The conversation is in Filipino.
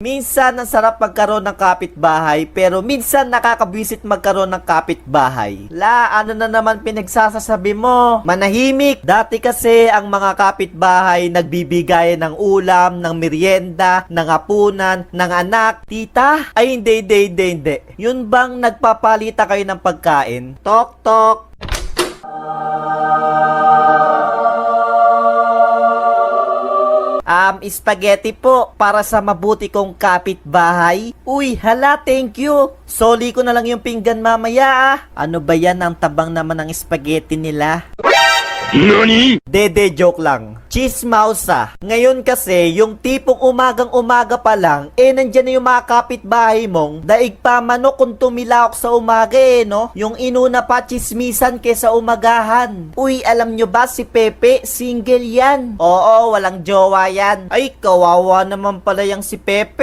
Minsan ang sarap magkaroon ng kapitbahay pero minsan nakakabwisit magkaroon ng kapitbahay. Ano na naman pinagsasasabi mo? Manahimik! Dati kasi ang mga kapitbahay nagbibigay ng ulam, ng merienda, ng hapunan, ng anak. Tita? Ay hindi. Yun bang nagpapalita kayo ng pagkain? Tok tok! Spaghetti po para sa mabuti kong kapitbahay. Uy, hala, thank you. Soli ko na lang yung pinggan mamaya. Ano ba yan, ang tabang naman ng spaghetti nila? NANI?! Dede, joke lang. Chismausa. Ngayon kasi, yung tipong umagang-umaga pa lang, nandyan na yung mga kapitbahay mong daig pa manok kung tumilawak sa umaga no? Yung inuna pa chismisan kesa umagahan. Uy, alam nyo ba si Pepe, single yan? Oo, walang jowa yan. Ay, kawawa naman pala yung si Pepe.